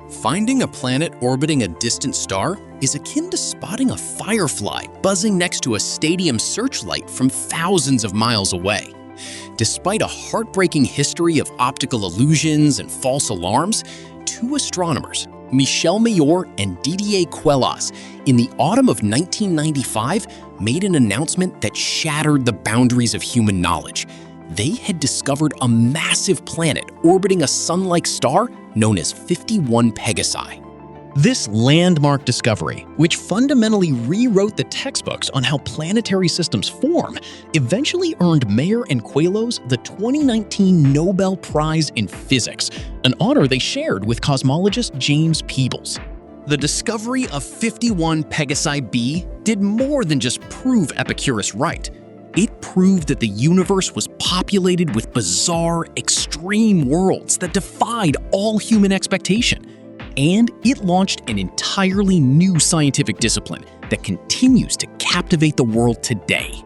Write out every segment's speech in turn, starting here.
Finding a planet orbiting a distant star is akin to spotting a firefly buzzing next to a stadium searchlight from thousands of miles away. Despite a heartbreaking history of optical illusions and false alarms, two astronomers, Michel and Didier Queloz, in the autumn of 1995 made an announcement that shattered the boundaries of human knowledge. They had discovered a massive planet orbiting a sun-like star known as 51 Pegasi. This landmark discovery, which fundamentally rewrote the textbooks on how planetary systems form, eventually earned Mayer and Queloz the 2019 Nobel Prize in Physics, an honor they shared with cosmologist James Peebles. The discovery of 51 Pegasi b did more than just prove Epicurus right. It proved that the universe was populated with bizarre, extreme worlds that defied all human expectation. And it launched an entirely new scientific discipline that continues to captivate the world today.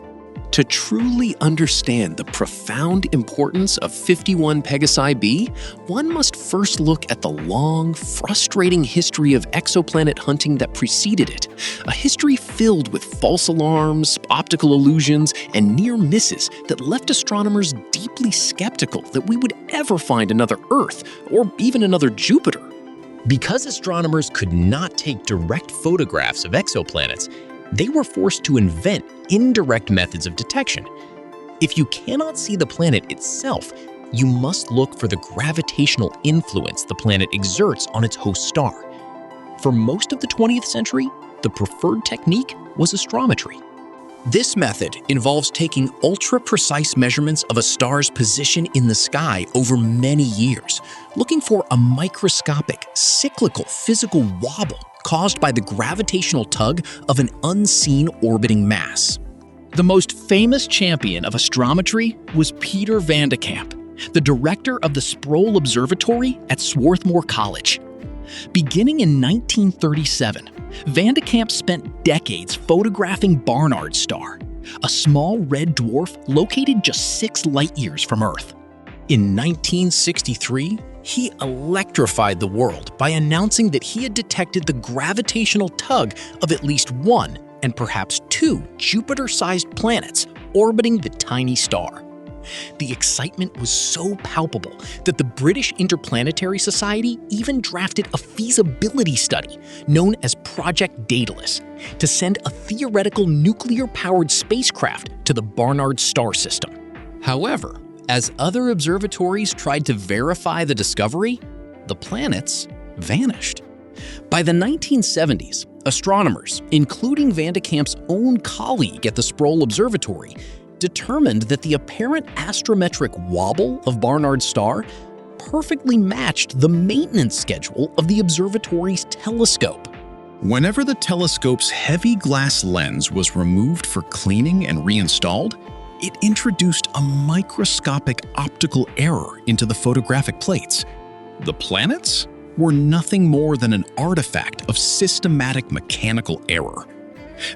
To truly understand the profound importance of 51 Pegasi b, one must first look at the long, frustrating history of exoplanet hunting that preceded it, a history filled with false alarms, optical illusions, and near misses that left astronomers deeply skeptical that we would ever find another Earth or even another Jupiter. Because astronomers could not take direct photographs of exoplanets, they were forced to invent indirect methods of detection. If you cannot see the planet itself, you must look for the gravitational influence the planet exerts on its host star. For most of the 20th century, the preferred technique was astrometry. This method involves taking ultra-precise measurements of a star's position in the sky over many years, looking for a microscopic, cyclical physical wobble caused by the gravitational tug of an unseen orbiting mass. The most famous champion of astrometry was Peter van de Camp, the director of the Sproul Observatory at Swarthmore College. Beginning in 1937, Van de Camp spent decades photographing Barnard's star, a small red dwarf located just 6 light-years from Earth. In 1963, he electrified the world by announcing that he had detected the gravitational tug of at least one and perhaps 2 Jupiter-sized planets orbiting the tiny star. The excitement was so palpable that the British Interplanetary Society even drafted a feasibility study known as Project Daedalus to send a theoretical nuclear-powered spacecraft to the Barnard star system. However, as other observatories tried to verify the discovery, the planets vanished. By the 1970s, astronomers, including Van de Camp's own colleague at the Sproul Observatory, determined that the apparent astrometric wobble of Barnard's star perfectly matched the maintenance schedule of the observatory's telescope. Whenever the telescope's heavy glass lens was removed for cleaning and reinstalled, it introduced a microscopic optical error into the photographic plates. The planets were nothing more than an artifact of systematic mechanical error.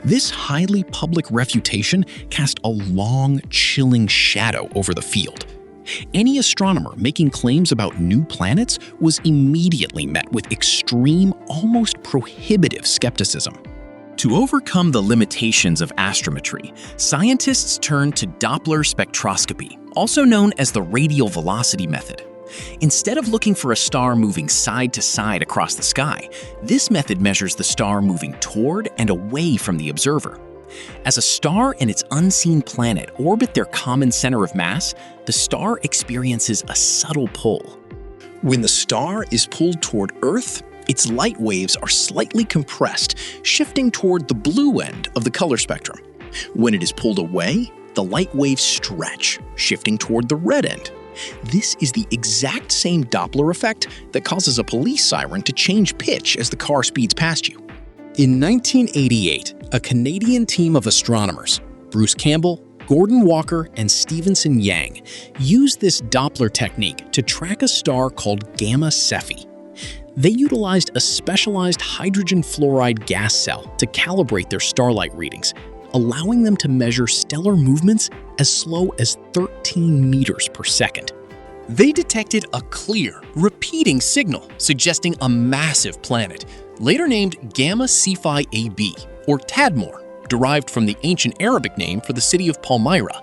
This highly public refutation cast a long, chilling shadow over the field. Any astronomer making claims about new planets was immediately met with extreme, almost prohibitive skepticism. To overcome the limitations of astrometry, scientists turned to Doppler spectroscopy, also known as the radial velocity method. Instead of looking for a star moving side to side across the sky, this method measures the star moving toward and away from the observer. As a star and its unseen planet orbit their common center of mass, the star experiences a subtle pull. When the star is pulled toward Earth, its light waves are slightly compressed, shifting toward the blue end of the color spectrum. When it is pulled away, the light waves stretch, shifting toward the red end. This is the exact same Doppler effect that causes a police siren to change pitch as the car speeds past you. In 1988, a Canadian team of astronomers, Bruce Campbell, Gordon Walker, and Stevenson Yang, used this Doppler technique to track a star called Gamma Cephei. They utilized a specialized hydrogen fluoride gas cell to calibrate their starlight readings, allowing them to measure stellar movements as slow as 13 meters per second. They detected a clear, repeating signal suggesting a massive planet, later named Gamma Cephei AB, or Tadmor, derived from the ancient Arabic name for the city of Palmyra.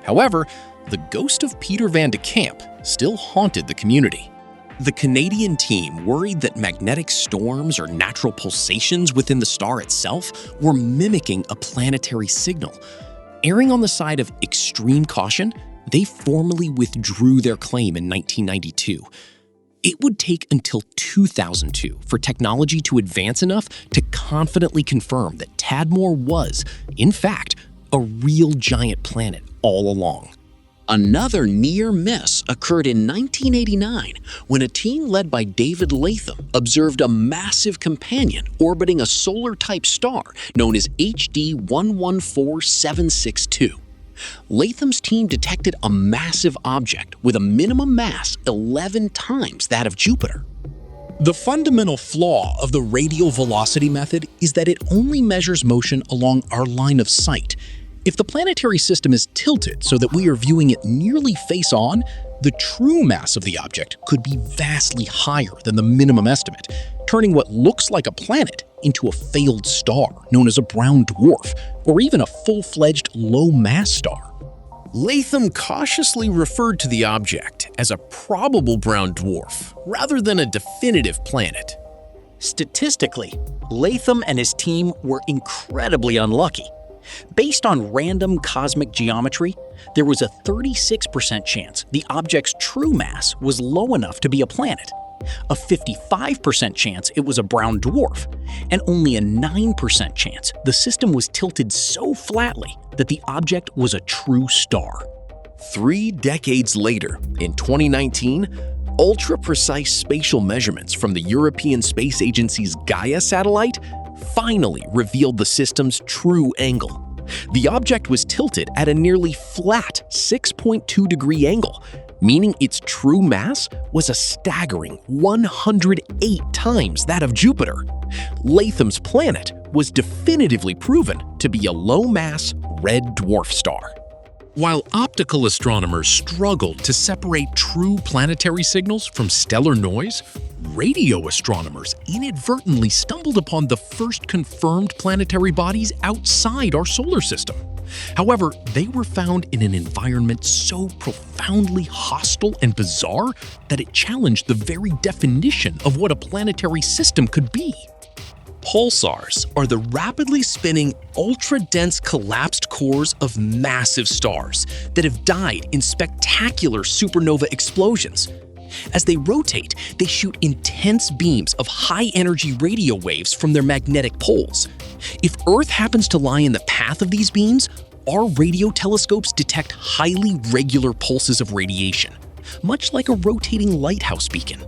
However, the ghost of Peter Van de Kamp still haunted the community. The Canadian team worried that magnetic storms or natural pulsations within the star itself were mimicking a planetary signal. Erring on the side of extreme caution, they formally withdrew their claim in 1992. It would take until 2002 for technology to advance enough to confidently confirm that Tadmor was, in fact, a real giant planet all along. Another near miss occurred in 1989 when a team led by David Latham observed a massive companion orbiting a solar-type star known as HD 114762. Latham's team detected a massive object with a minimum mass 11 times that of Jupiter. The fundamental flaw of the radial velocity method is that it only measures motion along our line of sight. If the planetary system is tilted so that we are viewing it nearly face-on, the true mass of the object could be vastly higher than the minimum estimate, turning what looks like a planet into a failed star known as a brown dwarf, or even a full-fledged low-mass star. Latham cautiously referred to the object as a probable brown dwarf rather than a definitive planet. Statistically, Latham and his team were incredibly unlucky. Based on random cosmic geometry, there was a 36% chance the object's true mass was low enough to be a planet, a 55% chance it was a brown dwarf, and only a 9% chance the system was tilted so flatly that the object was a true star. 3 decades later, in 2019, ultra-precise spatial measurements from the European Space Agency's Gaia satellite finally revealed the system's true angle. The object was tilted at a nearly flat 6.2-degree angle, meaning its true mass was a staggering 108 times that of Jupiter. Latham's planet was definitively proven to be a low-mass red dwarf star. While optical astronomers struggled to separate true planetary signals from stellar noise, radio astronomers inadvertently stumbled upon the first confirmed planetary bodies outside our solar system. However, they were found in an environment so profoundly hostile and bizarre that it challenged the very definition of what a planetary system could be. Pulsars are the rapidly spinning, ultra-dense collapsed cores of massive stars that have died in spectacular supernova explosions. As they rotate, they shoot intense beams of high-energy radio waves from their magnetic poles. If Earth happens to lie in the path of these beams, our radio telescopes detect highly regular pulses of radiation, much like a rotating lighthouse beacon.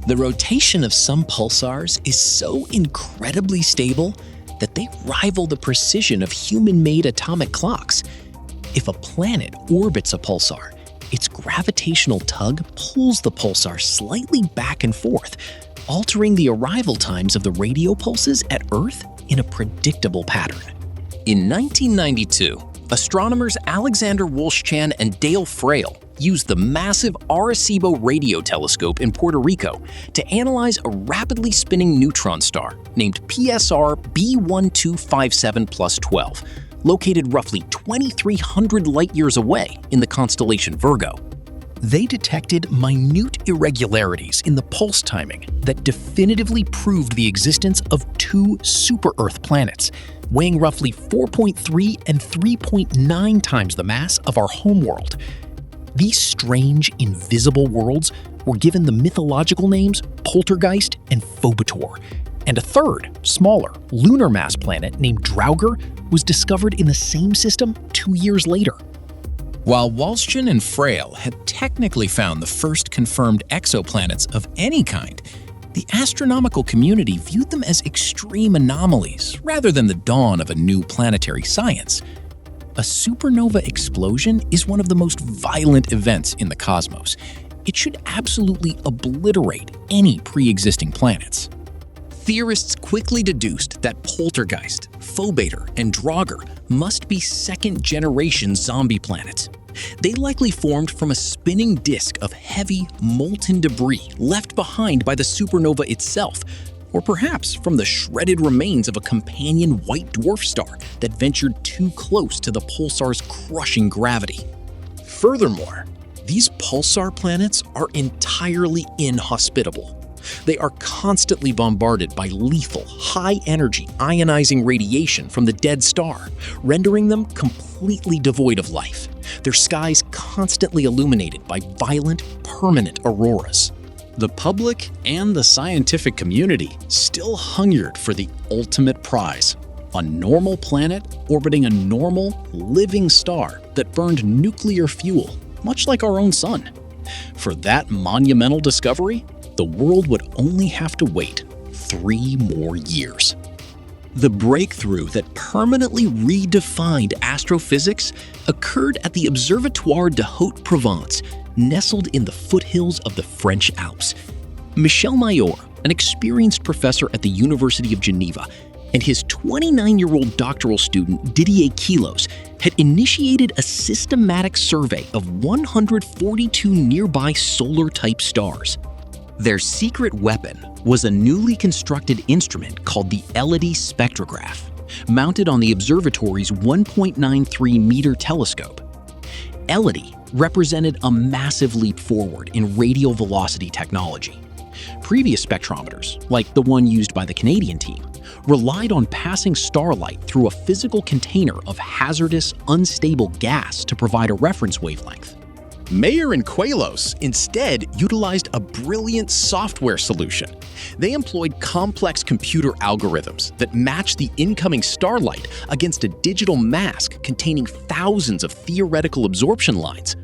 The rotation of some pulsars is so incredibly stable that they rival the precision of human-made atomic clocks. If a planet orbits a pulsar, its gravitational tug pulls the pulsar slightly back and forth, altering the arrival times of the radio pulses at Earth in a predictable pattern. In 1992, astronomers Alexander Wolszczan and Dale Frail used the massive Arecibo radio telescope in Puerto Rico to analyze a rapidly spinning neutron star named PSR B1257+12, located roughly 2,300 light-years away in the constellation Virgo. They detected minute irregularities in the pulse timing that definitively proved the existence of 2 super-Earth planets, weighing roughly 4.3 and 3.9 times the mass of our homeworld. These strange, invisible worlds were given the mythological names Poltergeist and Phobator, and a third, smaller, lunar mass planet named Draugr was discovered in the same system 2 years later. While Wolszczan and Frail had technically found the first confirmed exoplanets of any kind, the astronomical community viewed them as extreme anomalies rather than the dawn of a new planetary science. A supernova explosion is one of the most violent events in the cosmos. It should absolutely obliterate any pre-existing planets. Theorists quickly deduced that Poltergeist, Phobator, and Draugr must be second-generation zombie planets. They likely formed from a spinning disk of heavy, molten debris left behind by the supernova itself, or perhaps from the shredded remains of a companion white dwarf star that ventured too close to the pulsar's crushing gravity. Furthermore, these pulsar planets are entirely inhospitable. They are constantly bombarded by lethal, high-energy ionizing radiation from the dead star, rendering them completely devoid of life, their skies constantly illuminated by violent, permanent auroras. The public and the scientific community still hungered for the ultimate prize, a normal planet orbiting a normal, living star that burned nuclear fuel, much like our own sun. For that monumental discovery, the world would only have to wait 3 more years. The breakthrough that permanently redefined astrophysics occurred at the Observatoire de Haute-Provence, nestled in the foothills of the French Alps. Michel, an experienced professor at the University of Geneva, and his 29-year-old doctoral student Didier Queloz had initiated a systematic survey of 142 nearby solar-type stars. Their secret weapon was a newly constructed instrument called the LED spectrograph, mounted on the observatory's 1.93-meter telescope. LED represented a massive leap forward in radial velocity technology. Previous spectrometers, like the one used by the Canadian team, relied on passing starlight through a physical container of hazardous, unstable gas to provide a reference wavelength. Mayer and Queloz instead utilized a brilliant software solution. They employed complex computer algorithms that matched the incoming starlight against a digital mask containing thousands of theoretical absorption lines.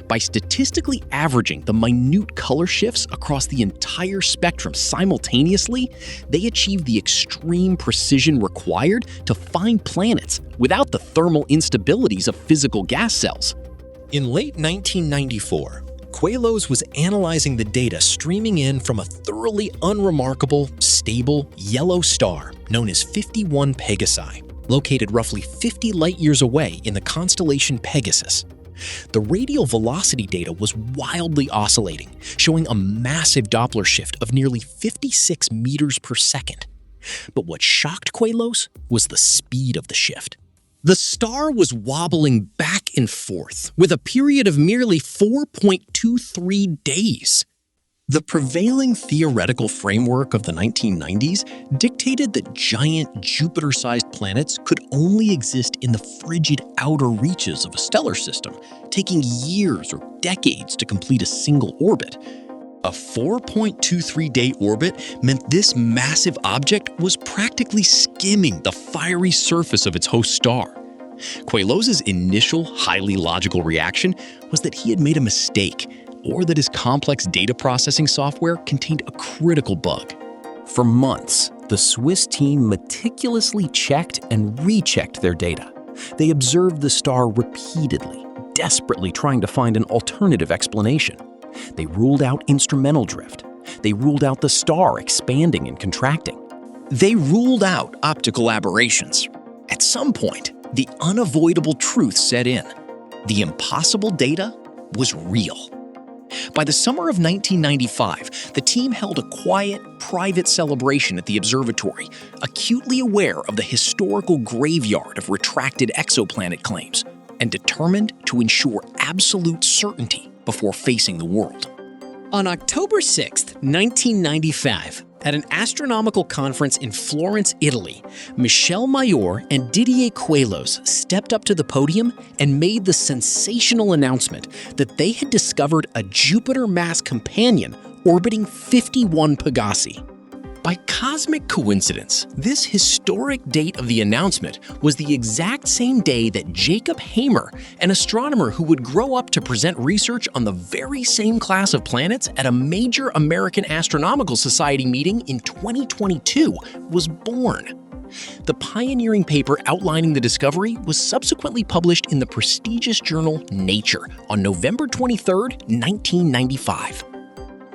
By statistically averaging the minute color shifts across the entire spectrum simultaneously, they achieved the extreme precision required to find planets without the thermal instabilities of physical gas cells. In late 1994, Queloz was analyzing the data streaming in from a thoroughly unremarkable, stable, yellow star known as 51 Pegasi, located roughly 50 light-years away in the constellation Pegasus. The radial velocity data was wildly oscillating, showing a massive Doppler shift of nearly 56 meters per second. But what shocked Queloz was the speed of the shift. The star was wobbling back and forth with a period of merely 4.23 days. The prevailing theoretical framework of the 1990s dictated that giant Jupiter-sized planets could only exist in the frigid outer reaches of a stellar system, taking years or decades to complete a single orbit. A 4.23-day orbit meant this massive object was practically skimming the fiery surface of its host star. Queloz's initial, highly logical reaction was that he had made a mistake, or that his complex data processing software contained a critical bug. For months, the Swiss team meticulously checked and rechecked their data. They observed the star repeatedly, desperately trying to find an alternative explanation. They ruled out instrumental drift. They ruled out the star expanding and contracting. They ruled out optical aberrations. At some point, the unavoidable truth set in. The impossible data was real. By the summer of 1995, the team held a quiet, private celebration at the observatory, acutely aware of the historical graveyard of retracted exoplanet claims, and determined to ensure absolute certainty before facing the world. On October 6, 1995, at an astronomical conference in Florence, Italy, Michel and Didier Queloz stepped up to the podium and made the sensational announcement that they had discovered a Jupiter mass companion orbiting 51 Pegasi. By cosmic coincidence, this historic date of the announcement was the exact same day that Jacob Hamer, an astronomer who would grow up to present research on the very same class of planets at a major American Astronomical Society meeting in 2022, was born. The pioneering paper outlining the discovery was subsequently published in the prestigious journal Nature on November 23, 1995.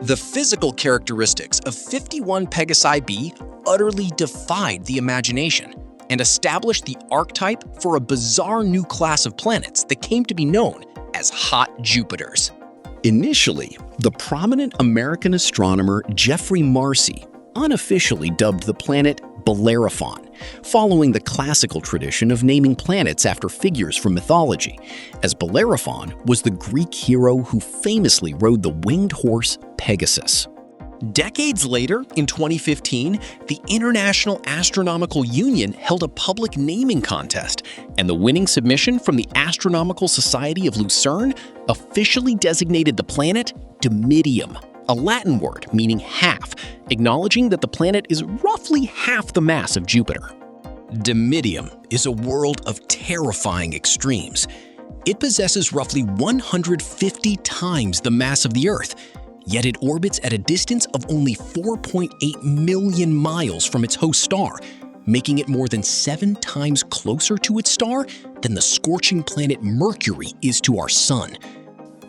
The physical characteristics of 51 Pegasi b utterly defied the imagination and established the archetype for a bizarre new class of planets that came to be known as hot Jupiters. Initially, the prominent American astronomer Geoffrey Marcy unofficially dubbed the planet Bellerophon, following the classical tradition of naming planets after figures from mythology, as Bellerophon was the Greek hero who famously rode the winged horse Pegasus. Decades later, in 2015, the International Astronomical Union held a public naming contest, And the winning submission from the Astronomical Society of Lucerne officially designated the planet Dimidium, a Latin word meaning half, acknowledging that the planet is roughly half the mass of Jupiter. Dimidium is a world of terrifying extremes. It possesses roughly 150 times the mass of the Earth, yet it orbits at a distance of only 4.8 million miles from its host star, making it more than 7 times closer to its star than the scorching planet Mercury is to our Sun.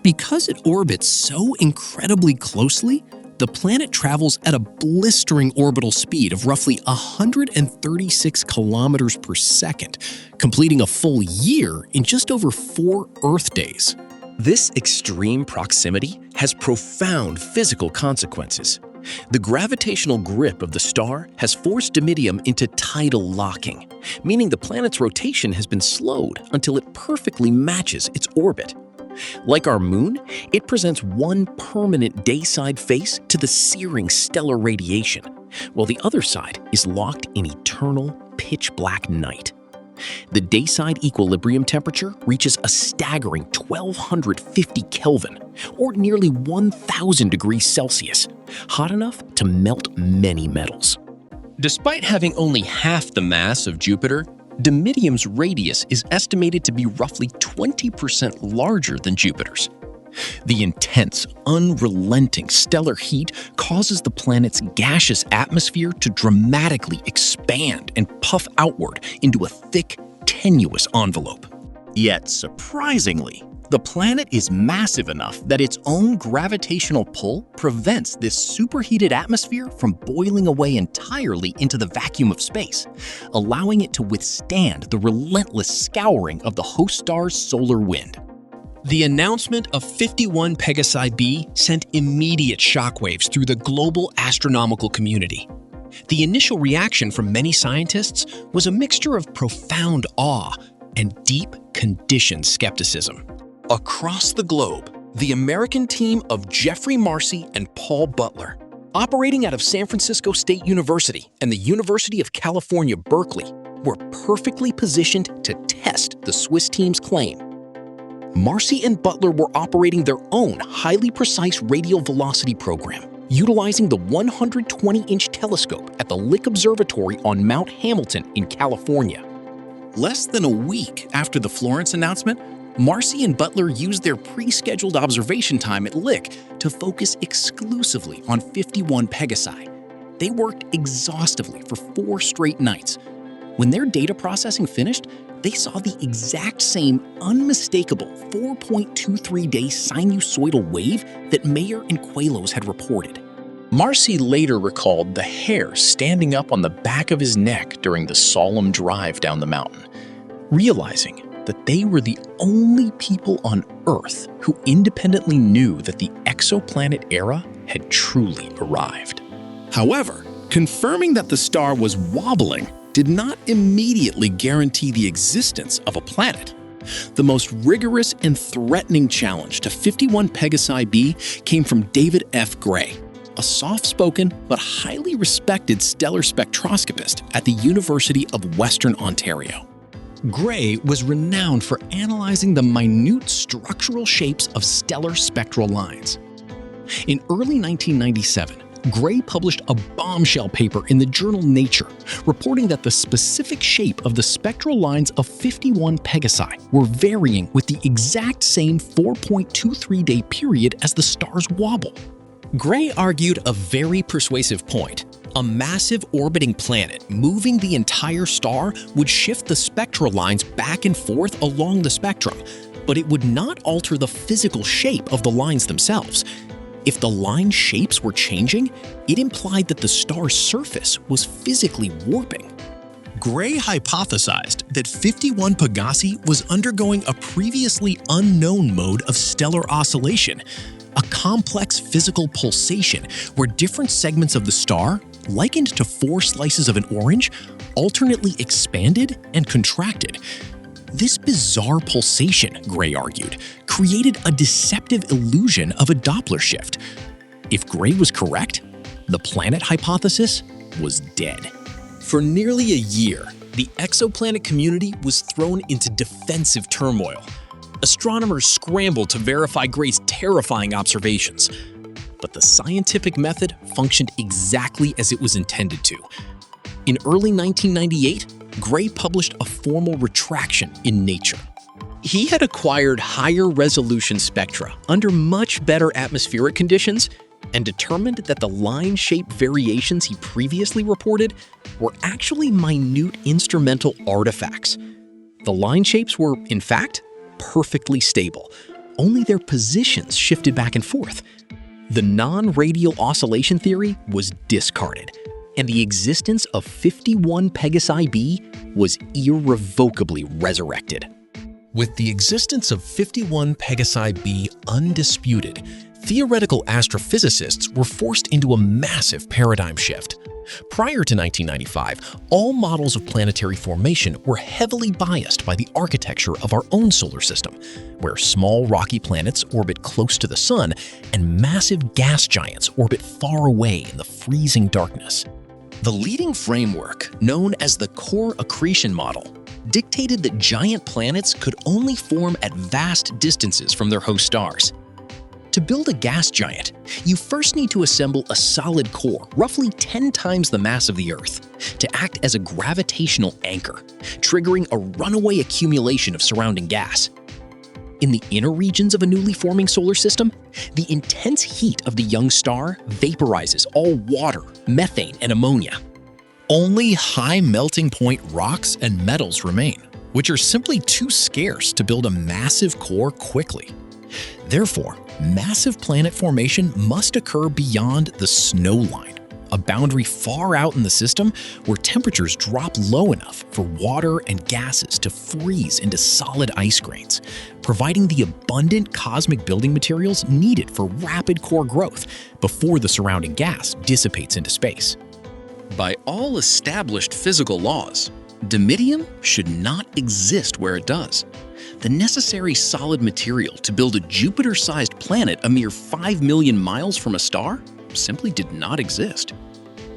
Because it orbits so incredibly closely, the planet travels at a blistering orbital speed of roughly 136 kilometers per second, completing a full year in just over 4 Earth days. This extreme proximity has profound physical consequences. The gravitational grip of the star has forced Dimidium into tidal locking, meaning the planet's rotation has been slowed until it perfectly matches its orbit. Like our moon, it presents one permanent day-side face to the searing stellar radiation, while the other side is locked in eternal pitch-black night. The day-side equilibrium temperature reaches a staggering 1250 Kelvin, or nearly 1000 degrees Celsius, hot enough to melt many metals. Despite having only half the mass of Jupiter, Dimidium's radius is estimated to be roughly 20% larger than Jupiter's. The intense, unrelenting stellar heat causes the planet's gaseous atmosphere to dramatically expand and puff outward into a thick, tenuous envelope. Yet, surprisingly, the planet is massive enough that its own gravitational pull prevents this superheated atmosphere from boiling away entirely into the vacuum of space, allowing it to withstand the relentless scouring of the host star's solar wind. The announcement of 51 Pegasi b sent immediate shockwaves through the global astronomical community. The initial reaction from many scientists was a mixture of profound awe and deep, conditioned skepticism. Across the globe, the American team of Geoffrey Marcy and Paul Butler, operating out of San Francisco State University and the University of California, Berkeley, were perfectly positioned to test the Swiss team's claim. Marcy and Butler were operating their own highly precise radial velocity program, utilizing the 120-inch telescope at the Lick Observatory on Mount Hamilton in California. Less than a week after the Florence announcement, Marcy and Butler used their pre-scheduled observation time at Lick to focus exclusively on 51 Pegasi. They worked exhaustively for 4 straight nights. When their data processing finished, they saw the exact same unmistakable 4.23-day sinusoidal wave that Mayer and Queloz had reported. Marcy later recalled the hair standing up on the back of his neck during the solemn drive down the mountain, realizing that they were the only people on Earth who independently knew that the exoplanet era had truly arrived. However, confirming that the star was wobbling did not immediately guarantee the existence of a planet. The most rigorous and threatening challenge to 51 Pegasi b came from David F. Gray, a soft-spoken but highly respected stellar spectroscopist at the University of Western Ontario. Gray was renowned for analyzing the minute structural shapes of stellar spectral lines. In early 1997, Gray published a bombshell paper in the journal Nature, reporting that the specific shape of the spectral lines of 51 Pegasi were varying with the exact same 4.23-day period as the star's wobble. Gray argued a very persuasive point. A massive orbiting planet moving the entire star would shift the spectral lines back and forth along the spectrum, but it would not alter the physical shape of the lines themselves. If the line shapes were changing, it implied that the star's surface was physically warping. Gray hypothesized that 51 Pegasi was undergoing a previously unknown mode of stellar oscillation, a complex physical pulsation where different segments of the star, likened to 4 slices of an orange, alternately expanded and contracted. This bizarre pulsation, Gray argued, created a deceptive illusion of a Doppler shift. If Gray was correct, the planet hypothesis was dead. For nearly a year, the exoplanet community was thrown into defensive turmoil. Astronomers scrambled to verify Gray's terrifying observations. But the scientific method functioned exactly as it was intended to. In early 1998, Gray published a formal retraction in Nature. He had acquired higher resolution spectra under much better atmospheric conditions and determined that the line-shape variations he previously reported were actually minute instrumental artifacts. The line shapes were, in fact, perfectly stable. Only their positions shifted back and forth. The non-radial oscillation theory was discarded, and the existence of 51 Pegasi b was irrevocably resurrected. With the existence of 51 Pegasi b undisputed, theoretical astrophysicists were forced into a massive paradigm shift. Prior to 1995, all models of planetary formation were heavily biased by the architecture of our own solar system, where small rocky planets orbit close to the sun and massive gas giants orbit far away in the freezing darkness. The leading framework, known as the core accretion model, dictated that giant planets could only form at vast distances from their host stars. To build a gas giant, you first need to assemble a solid core roughly 10 times the mass of the Earth to act as a gravitational anchor, triggering a runaway accumulation of surrounding gas. In the inner regions of a newly forming solar system, the intense heat of the young star vaporizes all water, methane, and ammonia. Only high melting point rocks and metals remain, which are simply too scarce to build a massive core quickly. Therefore, massive planet formation must occur beyond the snow line, a boundary far out in the system where temperatures drop low enough for water and gases to freeze into solid ice grains, providing the abundant cosmic building materials needed for rapid core growth before the surrounding gas dissipates into space. By all established physical laws, Dimidium should not exist where it does. The necessary solid material to build a Jupiter-sized planet a mere 5 million miles from a star simply did not exist.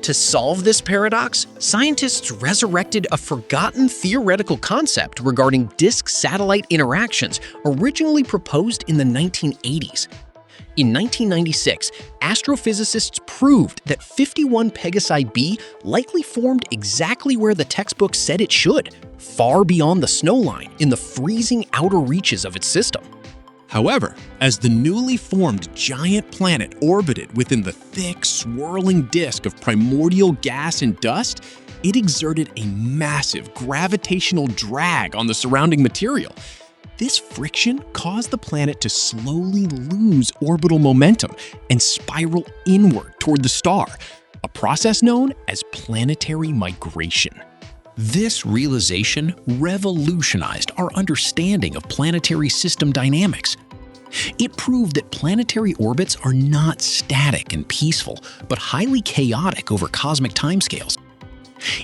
To solve this paradox, scientists resurrected a forgotten theoretical concept regarding disk-satellite interactions originally proposed in the 1980s. In 1996, astrophysicists proved that 51 Pegasi b likely formed exactly where the textbook said it should, far beyond the snow line in the freezing outer reaches of its system. However, as the newly formed giant planet orbited within the thick, swirling disk of primordial gas and dust, it exerted a massive gravitational drag on the surrounding material. This friction caused the planet to slowly lose orbital momentum and spiral inward toward the star, a process known as planetary migration. This realization revolutionized our understanding of planetary system dynamics. It proved that planetary orbits are not static and peaceful, but highly chaotic over cosmic timescales.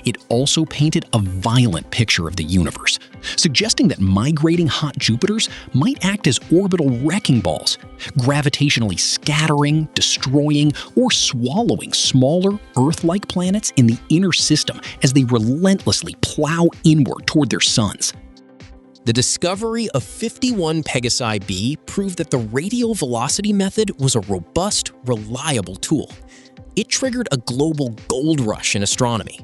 It also painted a violent picture of the universe, suggesting that migrating hot Jupiters might act as orbital wrecking balls, gravitationally scattering, destroying, or swallowing smaller Earth-like planets in the inner system as they relentlessly plow inward toward their suns. The discovery of 51 Pegasi b proved that the radial velocity method was a robust, reliable tool. It triggered a global gold rush in astronomy.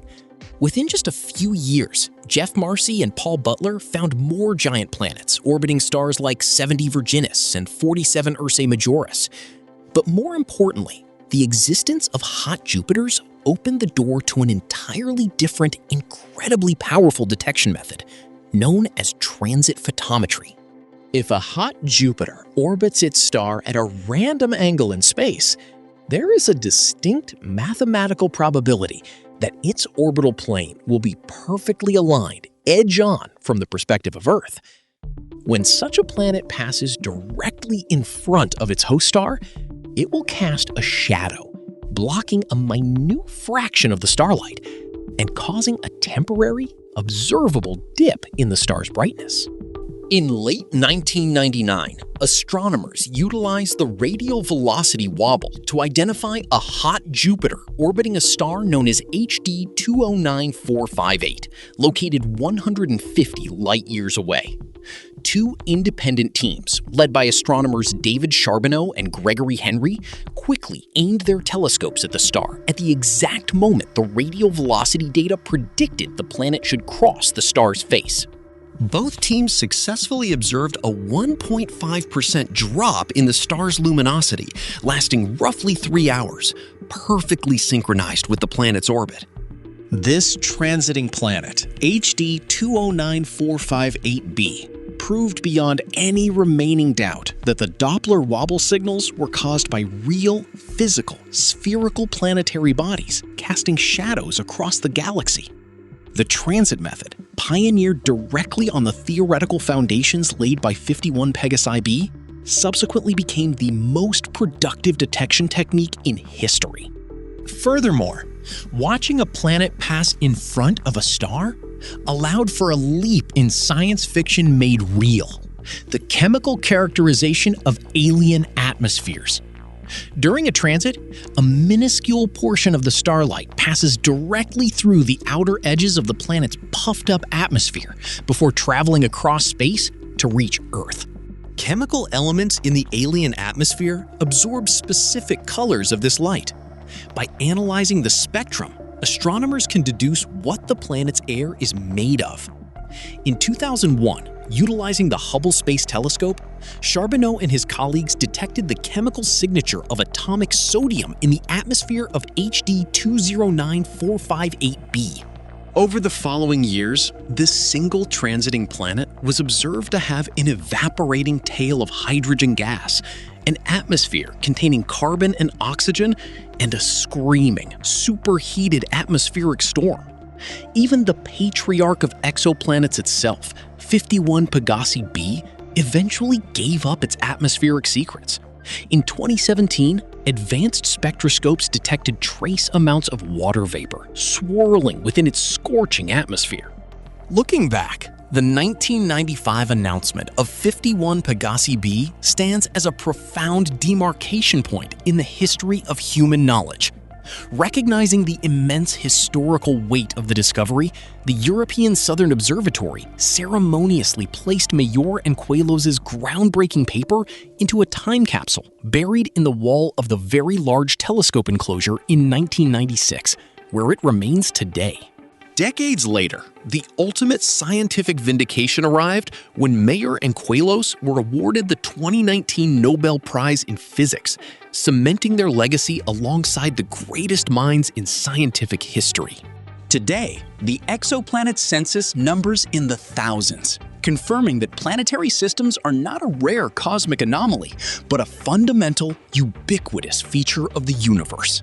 Within just a few years, Jeff Marcy and Paul Butler found more giant planets orbiting stars like 70 Virginis and 47 Ursae Majoris. But more importantly, the existence of hot Jupiters opened the door to an entirely different, incredibly powerful detection method, known as transit photometry. If a hot Jupiter orbits its star at a random angle in space, there is a distinct mathematical probability that its orbital plane will be perfectly aligned, edge-on from the perspective of Earth. When such a planet passes directly in front of its host star, it will cast a shadow, blocking a minute fraction of the starlight and causing a temporary, observable dip in the star's brightness. In late 1999, astronomers utilized the radial velocity wobble to identify a hot Jupiter orbiting a star known as HD 209458, located 150 light-years away. Two independent teams, led by astronomers David Charbonneau and Gregory Henry, quickly aimed their telescopes at the star at the exact moment the radial velocity data predicted the planet should cross the star's face. Both teams successfully observed a 1.5% drop in the star's luminosity, lasting roughly 3 hours, perfectly synchronized with the planet's orbit. This transiting planet, HD 209458b, proved beyond any remaining doubt that the Doppler wobble signals were caused by real, physical, spherical planetary bodies casting shadows across the galaxy. The transit method, pioneered directly on the theoretical foundations laid by 51 Pegasi b, subsequently became the most productive detection technique in history. Furthermore, watching a planet pass in front of a star allowed for a leap in science fiction made real: the chemical characterization of alien atmospheres. During a transit, a minuscule portion of the starlight passes directly through the outer edges of the planet's puffed-up atmosphere before traveling across space to reach Earth. Chemical elements in the alien atmosphere absorb specific colors of this light. By analyzing the spectrum, astronomers can deduce what the planet's air is made of. In 2001, utilizing the Hubble Space Telescope, Charbonneau and his colleagues detected the chemical signature of atomic sodium in the atmosphere of HD 209458b. Over the following years, this single transiting planet was observed to have an evaporating tail of hydrogen gas, an atmosphere containing carbon and oxygen, and a screaming, superheated atmospheric storm. Even the patriarch of exoplanets itself, 51 Pegasi b, eventually gave up its atmospheric secrets. In 2017, advanced spectroscopes detected trace amounts of water vapor swirling within its scorching atmosphere. Looking back, the 1995 announcement of 51 Pegasi b stands as a profound demarcation point in the history of human knowledge. Recognizing the immense historical weight of the discovery, the European Southern Observatory ceremoniously placed Mayor and Queloz's groundbreaking paper into a time capsule buried in the wall of the Very Large Telescope enclosure in 1996, where it remains today. Decades later, the ultimate scientific vindication arrived when Mayor and Queloz were awarded the 2019 Nobel Prize in Physics, cementing their legacy alongside the greatest minds in scientific history. Today, the exoplanet census numbers in the thousands, confirming that planetary systems are not a rare cosmic anomaly, but a fundamental, ubiquitous feature of the universe.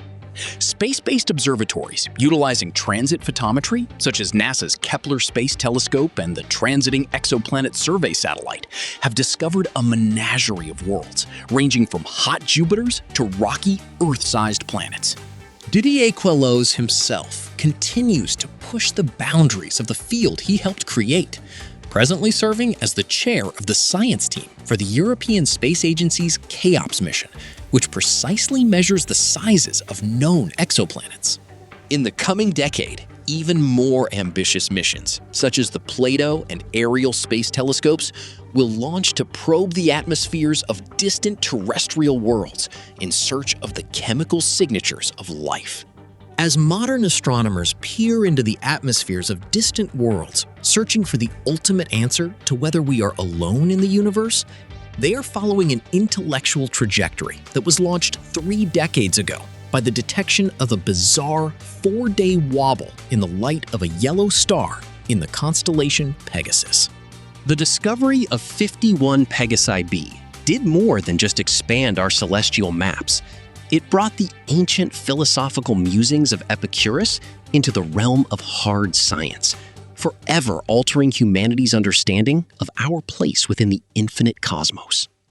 Space-based observatories utilizing transit photometry, such as NASA's Kepler Space Telescope and the Transiting Exoplanet Survey Satellite, have discovered a menagerie of worlds, ranging from hot Jupiters to rocky, Earth-sized planets. Didier Queloz himself continues to push the boundaries of the field he helped create, presently serving as the chair of the science team for the European Space Agency's CHAOPS mission, which precisely measures the sizes of known exoplanets. In the coming decade, even more ambitious missions, such as the Plato and Ariel space telescopes, will launch to probe the atmospheres of distant terrestrial worlds in search of the chemical signatures of life. As modern astronomers peer into the atmospheres of distant worlds, searching for the ultimate answer to whether we are alone in the universe, they are following an intellectual trajectory that was launched 3 decades ago by the detection of a bizarre 4-day wobble in the light of a yellow star in the constellation Pegasus. The discovery of 51 Pegasi b did more than just expand our celestial maps. It brought the ancient philosophical musings of Epicurus into the realm of hard science, forever altering humanity's understanding of our place within the infinite cosmos.